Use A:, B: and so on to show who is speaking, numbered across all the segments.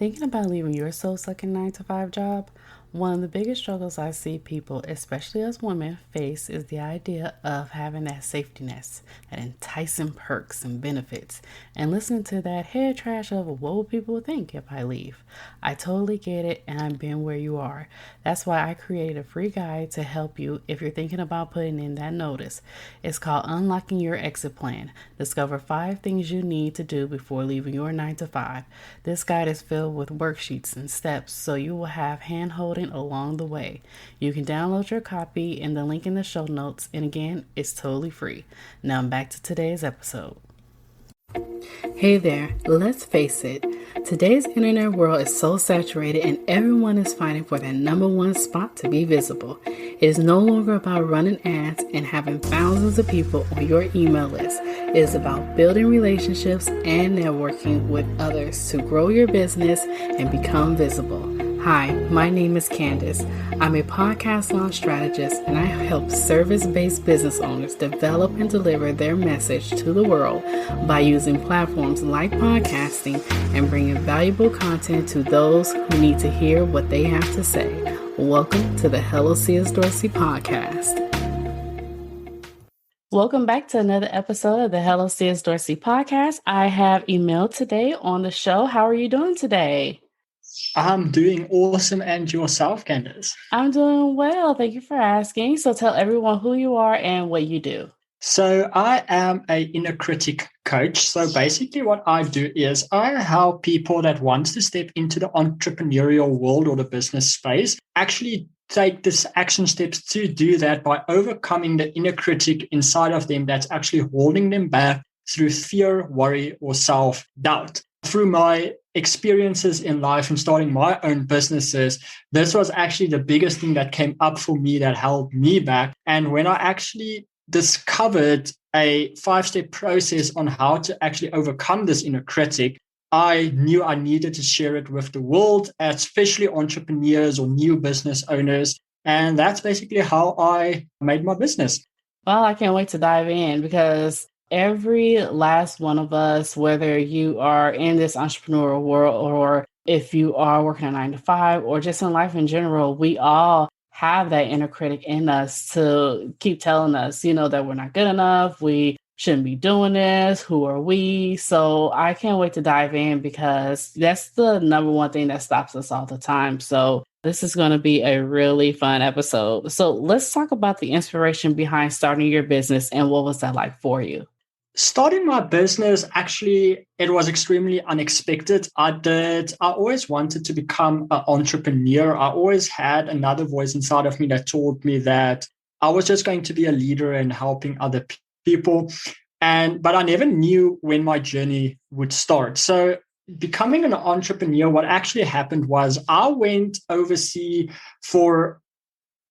A: Thinking about leaving your soul-sucking 9-to-5 job? One of the biggest struggles I see people, especially as women, face is the idea of having that safety net, that enticing perks and benefits, and listening to that head trash of what will people think if I leave. I totally get it, and I've been where you are. That's why I created a free guide to help you if you're thinking about putting in that notice. It's called Unlocking Your Exit Plan. Discover 5 things you need to do before leaving your 9-to-5. This guide is filled with worksheets and steps, so you will have hand-holding along the way. You can download your copy in the link in the show notes, and again, it's totally free. Now back to today's episode. Hey there, let's face it, today's internet world is so saturated and everyone is fighting for that number one spot to be visible. It is no longer about running ads and having thousands of people on your email list. It is about building relationships and networking with others to grow your business and become visible. Hi, my name is Candace. I'm a podcast launch strategist and I help service-based business owners develop and deliver their message to the world by using platforms like podcasting and bringing valuable content to those who need to hear what they have to say. Welcome to the Hello C.S. Dorsey Podcast. Welcome back to another episode of the Hello C.S. Dorsey Podcast. I have Emile today on the show. How are you doing today?
B: I'm doing awesome. And yourself, Candace?
A: I'm doing well. Thank you for asking. So tell everyone who you are and what you do.
B: So I am an inner critic coach. So basically what I do is I help people that want to step into the entrepreneurial world or the business space actually take this action steps to do that by overcoming the inner critic inside of them that's actually holding them back through fear, worry, or self-doubt. Through my experiences in life and starting my own businesses, this was actually the biggest thing that came up for me that held me back. And when I actually discovered a 5-step process on how to actually overcome this inner critic, I knew I needed to share it with the world, especially entrepreneurs or new business owners. And that's basically how I made my business.
A: Well, I can't wait to dive in because every last one of us, whether you are in this entrepreneurial world or if you are working a 9-to-5 or just in life in general, we all have that inner critic in us to keep telling us, that we're not good enough. We shouldn't be doing this. Who are we? So I can't wait to dive in because that's the number one thing that stops us all the time. So this is going to be a really fun episode. So let's talk about the inspiration behind starting your business and what was that like for you?
B: Starting my business, actually, it was extremely unexpected. I always wanted to become an entrepreneur. I always had another voice inside of me that told me that I was just going to be a leader and helping other people. But I never knew when my journey would start. So becoming an entrepreneur, what actually happened was I went overseas for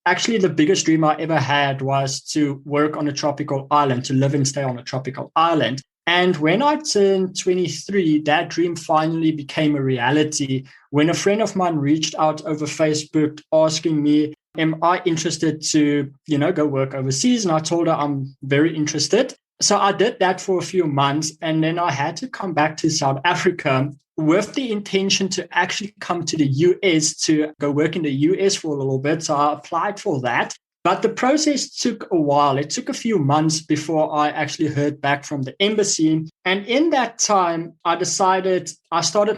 B: actually, the biggest dream I ever had was to work on a tropical island, to live and stay on a tropical island. And when I turned 23, that dream finally became a reality when a friend of mine reached out over Facebook asking me, am I interested to, go work overseas? And I told her I'm very interested. So I did that for a few months, and then I had to come back to South Africa with the intention to actually come to the US to go work in the US for a little bit. So I applied for that. But the process took a while. It took a few months before I actually heard back from the embassy. And in that time, I started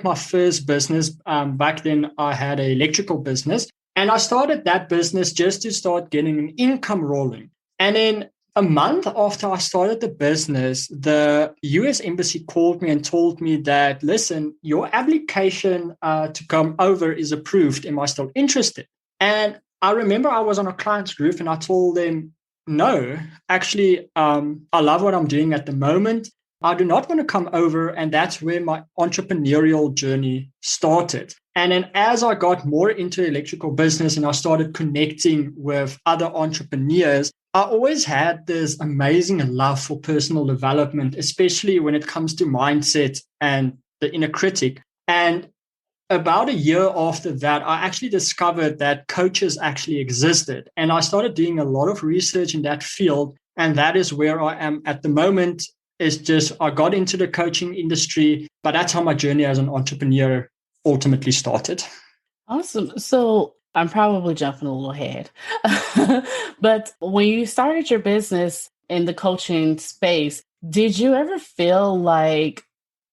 B: my first business. Back then, I had an electrical business. And I started that business just to start getting an income rolling. And then a month after I started the business, the US Embassy called me and told me that, listen, your application to come over is approved. Am I still interested? And I remember I was on a client's group and I told them, no, actually, I love what I'm doing at the moment. I do not want to come over. And that's where my entrepreneurial journey started. And then as I got more into electrical business and I started connecting with other entrepreneurs, I always had this amazing love for personal development, especially when it comes to mindset and the inner critic. And about a year after that, I actually discovered that coaches actually existed. And I started doing a lot of research in that field. And that is where I am at the moment. It's just I got into the coaching industry, but that's how my journey as an entrepreneur ultimately started.
A: Awesome. So I'm probably jumping a little ahead, but when you started your business in the coaching space, did you ever feel like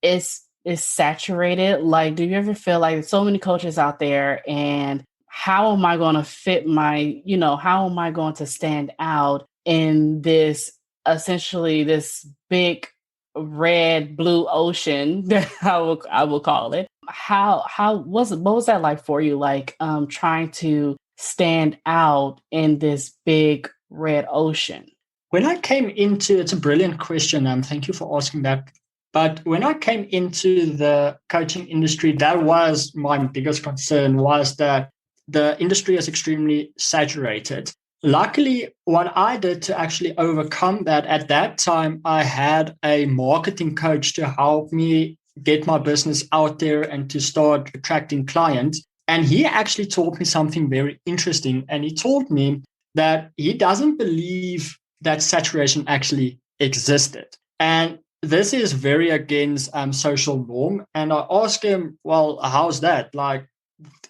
A: it's saturated? Like, do you ever feel like there's so many coaches out there, and how am I going to fit how am I going to stand out in this essentially this big red blue ocean that I will call it? How was it, what was that like for you, like trying to stand out in this big red ocean?
B: When I came into, it's a brilliant question. Thank you for asking that. But when I came into the coaching industry, that was my biggest concern, was that the industry is extremely saturated. Luckily, what I did to actually overcome that, at that time, I had a marketing coach to help me get my business out there and to start attracting clients. And he actually taught me something very interesting. And he told me that he doesn't believe that saturation actually existed. And this is very against social norm. And I asked him, well, how's that? Like,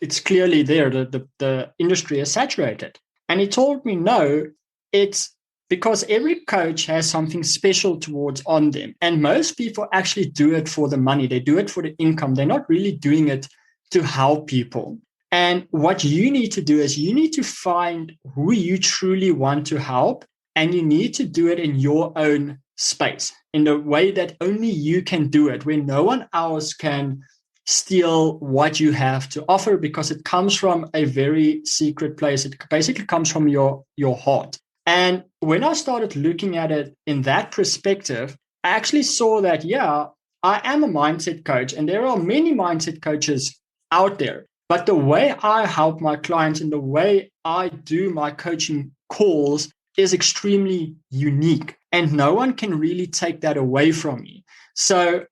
B: it's clearly there that the industry is saturated. And he told me, no, it's because every coach has something special towards on them. And most people actually do it for the money. They do it for the income. They're not really doing it to help people. And what you need to do is you need to find who you truly want to help, and you need to do it in your own space, in the way that only you can do it, where no one else can steal what you have to offer, because it comes from a very secret place. It basically comes from your heart. And when I started looking at it in that perspective, I actually saw that, yeah, I am a mindset coach, and there are many mindset coaches out there. But the way I help my clients and the way I do my coaching calls is extremely unique, and no one can really take that away from me. So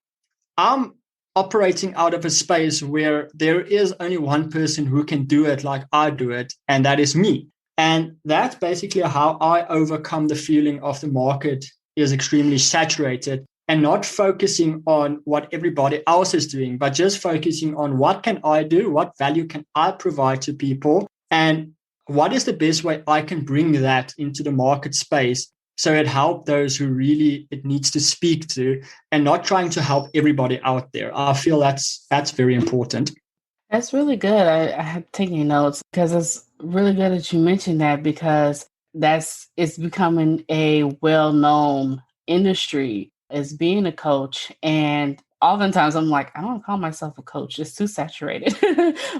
B: I'm operating out of a space where there is only one person who can do it like I do it, and that is me. And that's basically how I overcome the feeling of the market is extremely saturated, and not focusing on what everybody else is doing, but just focusing on what can I do, what value can I provide to people, and what is the best way I can bring that into the market space so it helps those who really it needs to speak to, and not trying to help everybody out there. I feel that's very important.
A: That's really good. I have taken notes because it's really good that you mentioned that, because it's becoming a well-known industry as being a coach. And oftentimes I'm like, I don't call myself a coach. It's too saturated.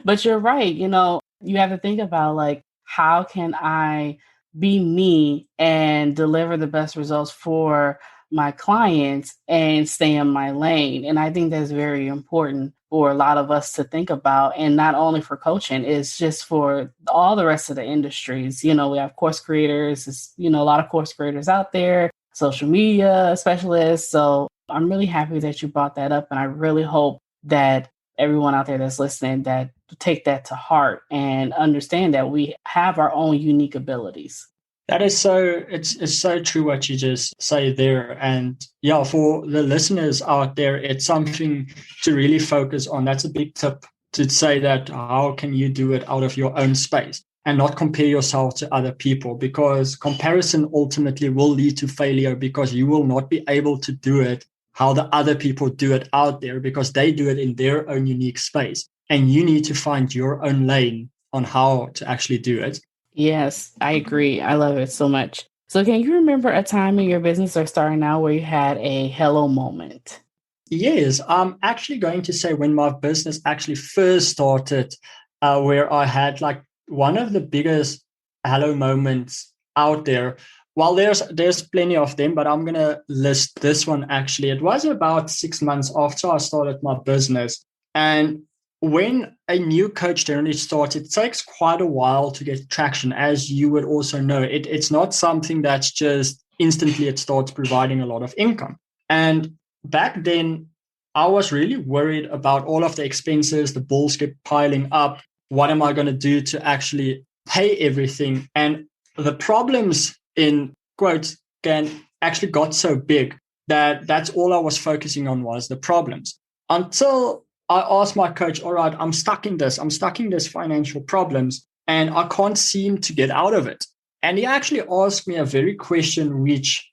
A: But you're right. You have to think about, like, how can I be me and deliver the best results for my clients and stay in my lane. And I think that's very important for a lot of us to think about. And not only for coaching, it's just for all the rest of the industries. We have course creators, a lot of course creators out there, social media specialists. So I'm really happy that you brought that up. And I really hope that everyone out there that's listening, that take that to heart and understand that we have our own unique abilities.
B: That is it's so true what you just say there. And yeah, for the listeners out there, it's something to really focus on. That's a big tip, to say that how can you do it out of your own space and not compare yourself to other people, because comparison ultimately will lead to failure, because you will not be able to do it how the other people do it out there, because they do it in their own unique space. And you need to find your own lane on how to actually do it.
A: Yes, I agree. I love it so much. So can you remember a time in your business or starting out where you had a hello moment?
B: Yes, I'm actually going to say when my business actually first started, where I had like one of the biggest hello moments out there. Well, there's plenty of them, but I'm gonna list this one actually. It was about 6 months after I started my business, and when a new coach generally starts, it takes quite a while to get traction, as you would also know. It's not something that's just instantly it starts providing a lot of income. And back then, I was really worried about all of the expenses, the bills kept piling up. What am I going to do to actually pay everything? And the problems in quotes can actually got so big that that's all I was focusing on was the problems, until I asked my coach, all right, I'm stuck in this financial problems, and I can't seem to get out of it. And he actually asked me a very question which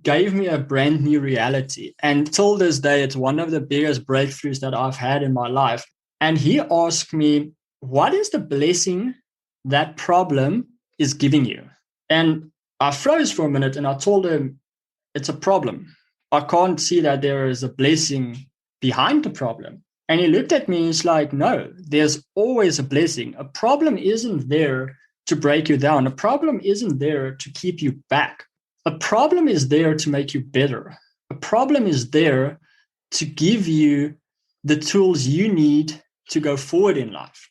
B: gave me a brand new reality. And till this day, it's one of the biggest breakthroughs that I've had in my life. And he asked me, what is the blessing that problem is giving you? And I froze for a minute and I told him, it's a problem. I can't see that there is a blessing behind the problem. And he looked at me and he's like, no, there's always a blessing. A problem isn't there to break you down. A problem isn't there to keep you back. A problem is there to make you better. A problem is there to give you the tools you need to go forward in life.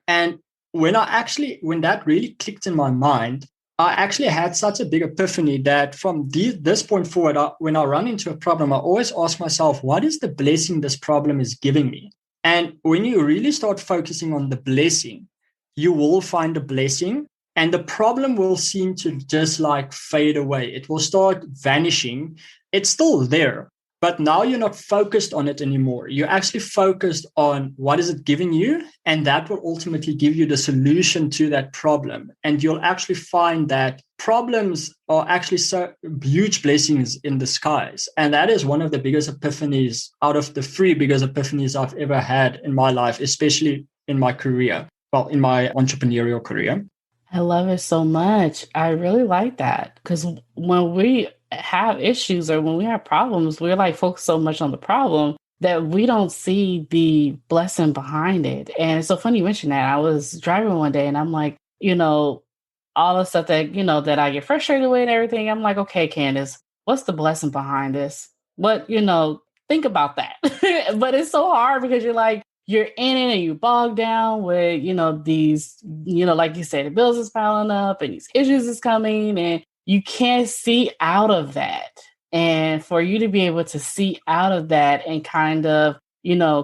B: And when that really clicked in my mind, I actually had such a big epiphany that from this point forward, when I run into a problem, I always ask myself, what is the blessing this problem is giving me? And when you really start focusing on the blessing, you will find a blessing, and the problem will seem to just like fade away. It will start vanishing. It's still there, but now you're not focused on it anymore. You're actually focused on what is it giving you, and that will ultimately give you the solution to that problem. And you'll actually find that problems are actually so huge blessings in disguise. And that is one of the biggest epiphanies out of the 3 biggest epiphanies I've ever had in my life, especially in my career, in my entrepreneurial career.
A: I love it so much. I really like that because when we have issues or when we have problems, we're like focused so much on the problem that we don't see the blessing behind it. And it's so funny you mentioned that. I was driving one day and I'm like, all the stuff that, that I get frustrated with and everything. I'm like, okay, Candace, what's the blessing behind this? Think about that. But it's so hard because you're in it and you bog down with, these, like you said, the bills is piling up and these issues is coming and you can't see out of that. And for you to be able to see out of that and kind of,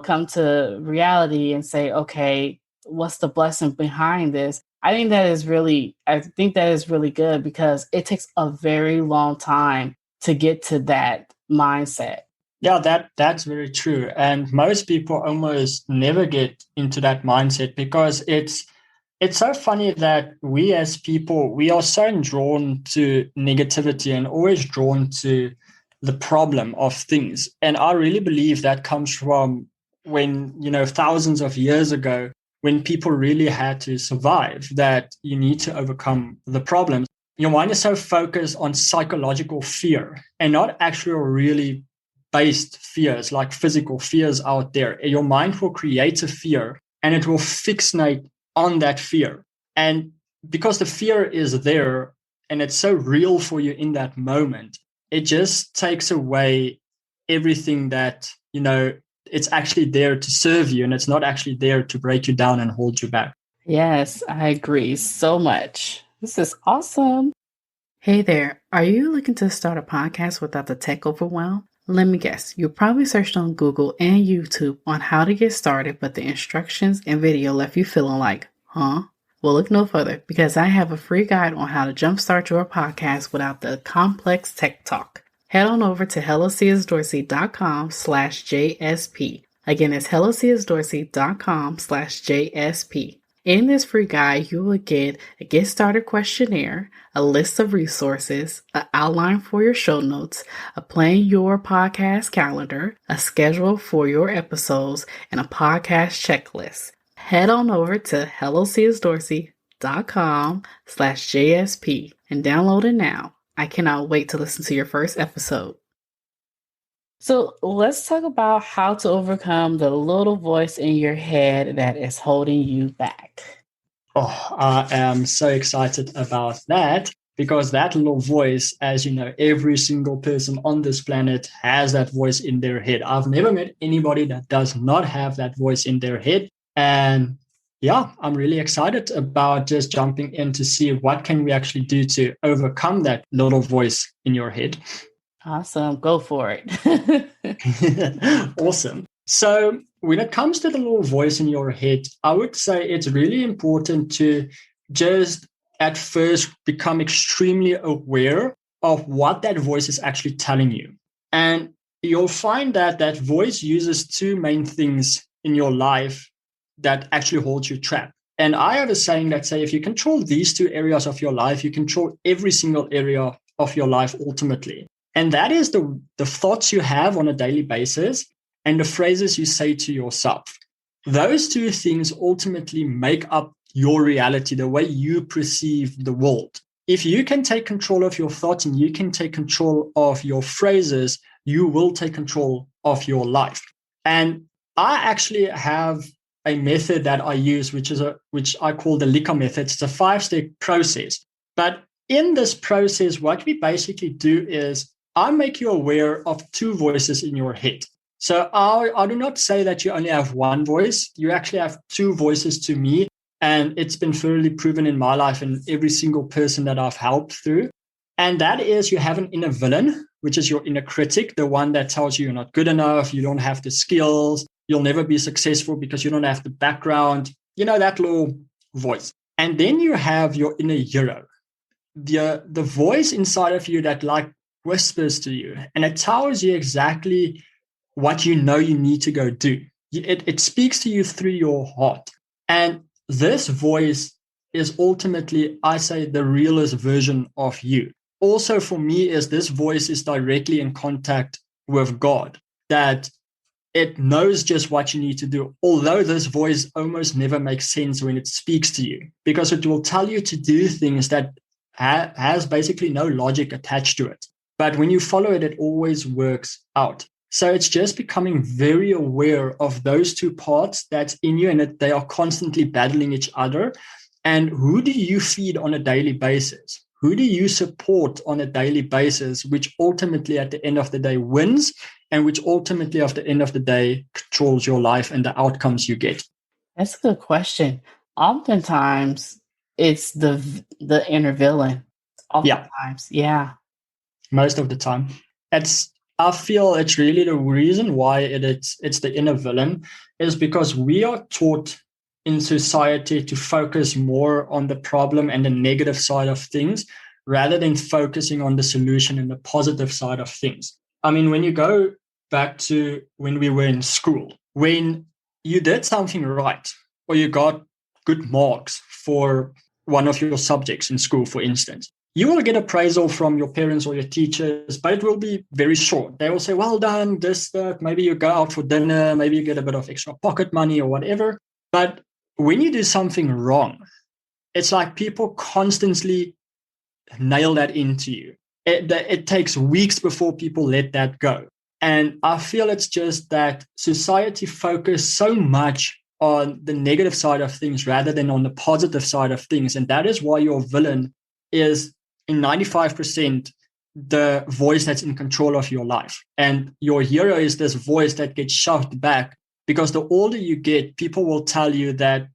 A: come to reality and say, okay, what's the blessing behind this? I think that is really good because it takes a very long time to get to that mindset.
B: Yeah, that's very true. And most people almost never get into that mindset because it's so funny that we as people, we are so drawn to negativity and always drawn to the problem of things. And I really believe that comes from when, thousands of years ago, when people really had to survive, that you need to overcome the problems. Your mind is so focused on psychological fear and not actually really based fears, like physical fears out there. Your mind will create a fear and it will fixate on that fear. And because the fear is there and it's so real for you in that moment, it just takes away everything that, it's actually there to serve you and it's not actually there to break you down and hold you back.
A: Yes, I agree so much. This is awesome. Hey there. Are you looking to start a podcast without the tech overwhelm? Let me guess, you probably searched on Google and YouTube on how to get started, but the instructions and video left you feeling like, huh? Well, look no further because I have a free guide on how to jumpstart your podcast without the complex tech talk. Head on over to hellocsdorsey.com/JSP. Again, it's hellocsdorsey.com/JSP. In this free guide, you will get a get started questionnaire, a list of resources, an outline for your show notes, a plan your podcast calendar, a schedule for your episodes, and a podcast checklist. Head on over to hellocsdorsey.com/JSP and download it now. I cannot wait to listen to your first episode. So let's talk about how to overcome the little voice in your head that is holding you back.
B: Oh, I am so excited about that because that little voice, as you know, every single person on this planet has that voice in their head. I've never met anybody that does not have that voice in their head. And yeah, I'm really excited about just jumping in to see what can we actually do to overcome that little voice in your head.
A: Awesome. Go for it.
B: Awesome. So when it comes to the little voice in your head, I would say it's really important to just at first become extremely aware of what that voice is actually telling you. And you'll find that that voice uses two main things in your life that actually hold you trapped. And I have a saying that say, if you control these two areas of your life, you control every single area of your life ultimately. And that is the thoughts you have on a daily basis and the phrases you say to yourself. Those two things ultimately make up your reality, the way you perceive the world. If you can take control of your thoughts and you can take control of your phrases, you will take control of your life. And I actually have a method that I use, which I call the Lika method. It's a 5-step process. But in this process, what we basically do is I make you aware of two voices in your head. So I do not say that you only have one voice. You actually have two voices to me. And it's been thoroughly proven in my life and every single person that I've helped through. And that is you have an inner villain, which is your inner critic, the one that tells you you're not good enough, you don't have the skills, you'll never be successful because you don't have the background, that little voice. And then you have your inner hero, the voice inside of you that like whispers to you, and it tells you exactly what you know you need to go do. It speaks to you through your heart. And this voice is ultimately, I say, the realest version of you. Also, for me, is this voice is directly in contact with God, that it knows just what you need to do. Although this voice almost never makes sense when it speaks to you, because it will tell you to do things that has basically no logic attached to it. But when you follow it, it always works out. So it's just becoming very aware of those two parts that's in you and that they are constantly battling each other. And who do you feed on a daily basis? Who do you support on a daily basis, which ultimately at the end of the day wins and which ultimately at the end of the day controls your life and the outcomes you get?
A: That's a good question. Oftentimes, it's the inner villain. Oftentimes, yeah.
B: Most of the time. I feel it's really the reason why it's the inner villain is because we are taught in society to focus more on the problem and the negative side of things rather than focusing on the solution and the positive side of things. I mean, when you go back to when we were in school, when you did something right or you got good marks for one of your subjects in school, for instance, you will get appraisal from your parents or your teachers, but it will be very short. They will say, well done, this, that, maybe you go out for dinner, maybe you get a bit of extra pocket money or whatever. But when you do something wrong, it's like people constantly nail that into you. It takes weeks before people let that go. And I feel it's just that society focuses so much on the negative side of things rather than on the positive side of things. And that is why your villain is in 95% the voice that's in control of your life. And your hero is this voice that gets shoved back because the older you get, people will tell you that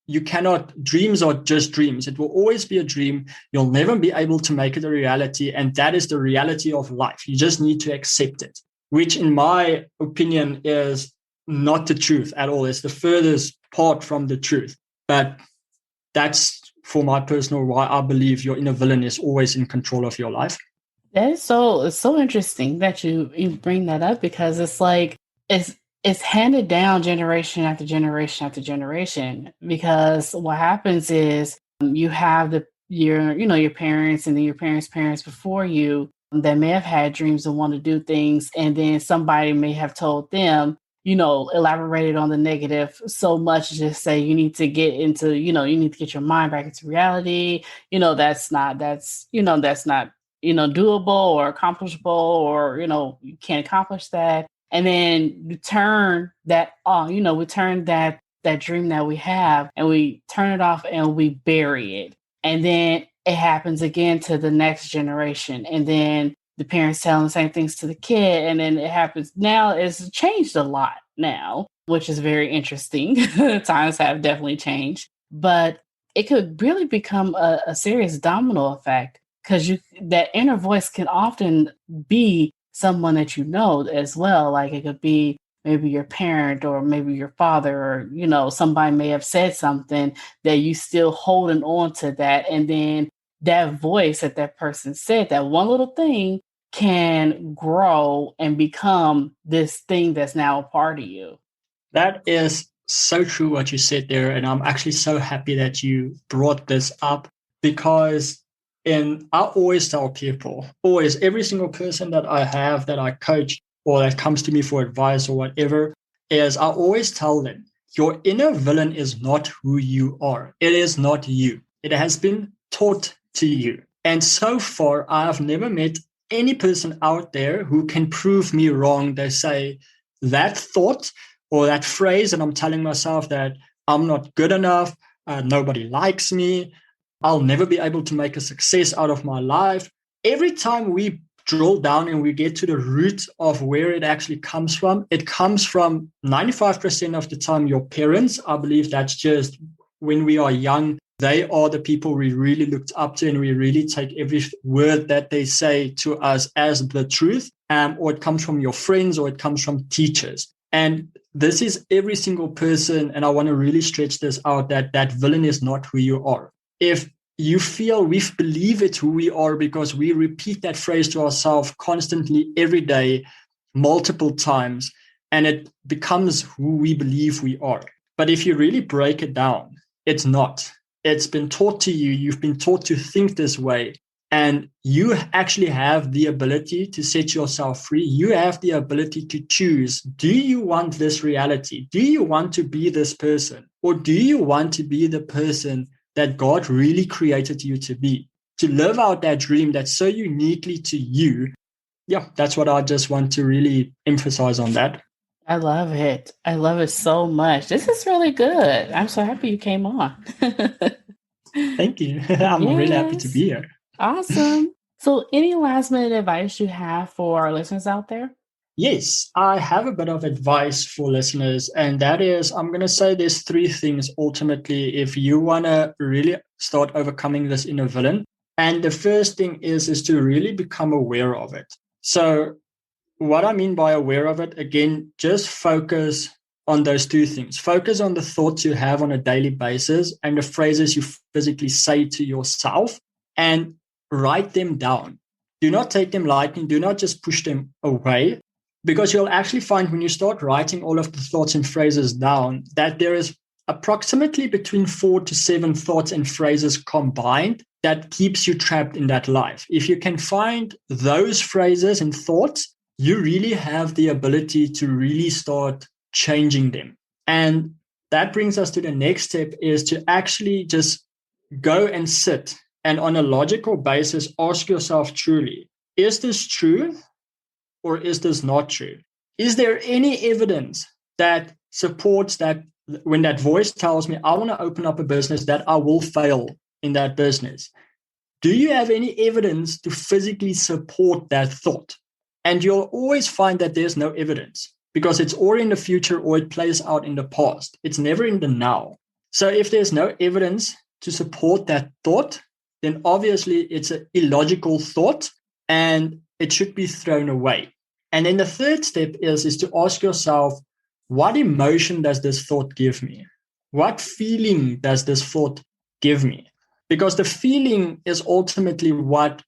B: you cannot, dreams are just dreams. It will always be a dream. You'll never be able to make it a reality. And that is the reality of life. You just need to accept it, which in my opinion is not the truth at all. It's the furthest part from the truth. But that's for my personal why I believe your inner villain is always in control of your life.
A: That is it's so interesting that you bring that up because it's like it's handed down generation after generation after generation. Because what happens is you have your parents and then your parents' parents before you that may have had dreams and want to do things, and then somebody may have told them, elaborated on the negative so much to just say you need to get into, you need to get your mind back into reality. That's not doable or accomplishable, or, you can't accomplish that. And then you turn that on, we turn that dream that we have and we turn it off and we bury it. And then it happens again to the next generation. And then the parents telling the same things to the kid. And then it happens. Now it's changed a lot now, which is very interesting. Times have definitely changed, but it could really become a serious domino effect because that inner voice can often be someone that as well. Like it could be maybe your parent or maybe your father, or, somebody may have said something that you still holding on to that. And then that voice that person said, that one little thing can grow and become this thing that's now a part of you.
B: That is so true what you said there. And I'm actually so happy that you brought this up, because I always tell people, always, every single person that I have, that I coach, or that comes to me for advice or whatever, is I always tell them, your inner villain is not who you are. It is not you. It has been taught to you. And so far, I have never met any person out there who can prove me wrong. They say that thought or that phrase, and I'm telling myself that I'm not good enough, nobody likes me, I'll never be able to make a success out of my life. Every time we drill down and we get to the root of where it actually comes from, it comes from 95% of the time your parents. I believe that's just when we are young. They are the people we really looked up to, and we really take every word that they say to us as the truth, or it comes from your friends, or it comes from teachers. And this is every single person, and I want to really stretch this out, that villain is not who you are. If you feel we believe it's who we are because we repeat that phrase to ourselves constantly every day, multiple times, and it becomes who we believe we are. But if you really break it down, it's not. It's been taught to you. You've been taught to think this way. And you actually have the ability to set yourself free. You have the ability to choose. Do you want this reality? Do you want to be this person? Or do you want to be the person that God really created you to be? To live out that dream that's so uniquely to you. Yeah, that's what I just want to really emphasize on that.
A: I love it. I love it so much. This is really good. I'm so happy you came on.
B: Thank you. I'm really happy to be here.
A: Awesome. So any last minute advice you have for our listeners out there?
B: Yes, I have a bit of advice for listeners, and that is, I'm going to say there's 3 things ultimately if you want to really start overcoming this inner villain. And the first thing is to really become aware of it. So what I mean by aware of it, again, just focus on those 2 things. Focus on the thoughts you have on a daily basis and the phrases you physically say to yourself, and write them down. Do not take them lightly. Do not just push them away, because you'll actually find when you start writing all of the thoughts and phrases down that there is approximately between 4 to 7 thoughts and phrases combined that keeps you trapped in that life. If you can find those phrases and thoughts, you really have the ability to really start changing them. And that brings us to the next step, is to actually just go and sit and on a logical basis ask yourself truly, is this true or is this not true? Is there any evidence that supports that when that voice tells me I want to open up a business, that I will fail in that business? Do you have any evidence to physically support that thought? And you'll always find that there's no evidence, because it's all in the future or it plays out in the past. It's never in the now. So if there's no evidence to support that thought, then obviously it's an illogical thought and it should be thrown away. And then the third step is to ask yourself, what emotion does this thought give me? What feeling does this thought give me? Because the feeling is ultimately what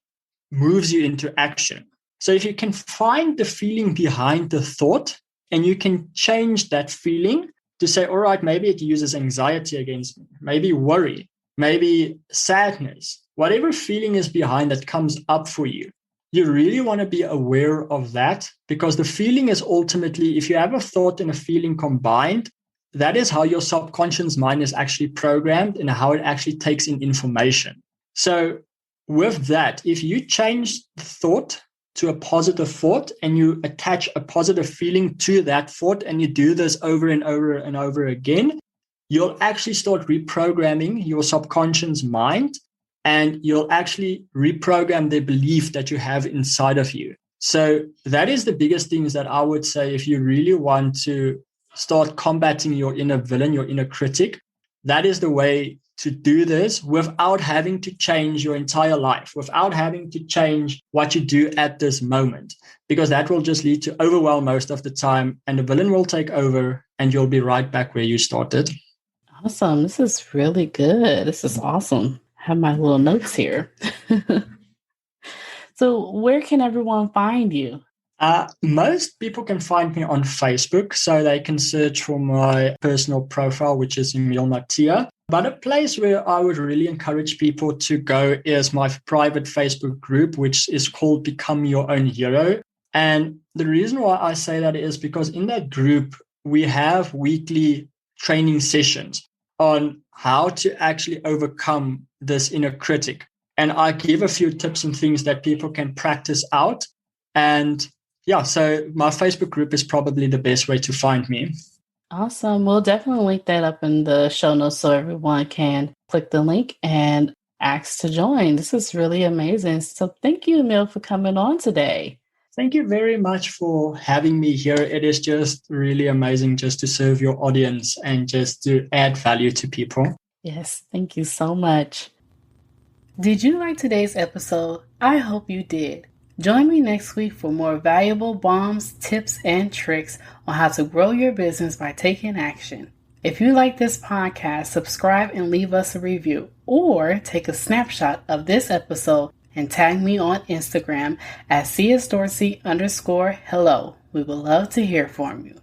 B: moves you into action. So if you can find the feeling behind the thought and you can change that feeling to say, all right, maybe it uses anxiety against me, maybe worry, maybe sadness, whatever feeling is behind that comes up for you, you really want to be aware of that, because the feeling is ultimately, if you have a thought and a feeling combined, that is how your subconscious mind is actually programmed and how it actually takes in information. So with that, if you change the thought to a positive thought and you attach a positive feeling to that thought, and you do this over and over and over again, you'll actually start reprogramming your subconscious mind, and you'll actually reprogram the belief that you have inside of you. So that is the biggest things that I would say, if you really want to start combating your inner villain, your inner critic, that is the way to do this without having to change your entire life, without having to change what you do at this moment, because that will just lead to overwhelm most of the time, and the villain will take over and you'll be right back where you started.
A: Awesome. This is really good. This is awesome. I have my little notes here. So where can everyone find you?
B: Most people can find me on Facebook, so they can search for my personal profile, which is Emile Matthee. But a place where I would really encourage people to go is my private Facebook group, which is called Become Your Own Hero. And the reason why I say that is because in that group, we have weekly training sessions on how to actually overcome this inner critic. And I give a few tips and things that people can practice out. And yeah, so my Facebook group is probably the best way to find me.
A: Awesome. We'll definitely link that up in the show notes so everyone can click the link and ask to join. This is really amazing. So thank you, Emile, for coming on today.
B: Thank you very much for having me here. It is just really amazing just to serve your audience and just to add value to people.
A: Yes, thank you so much. Did you like today's episode? I hope you did. Join me next week for more valuable bombs, tips, and tricks on how to grow your business by taking action. If you like this podcast, subscribe and leave us a review, or take a snapshot of this episode and tag me on Instagram at csdorsey_hello. We would love to hear from you.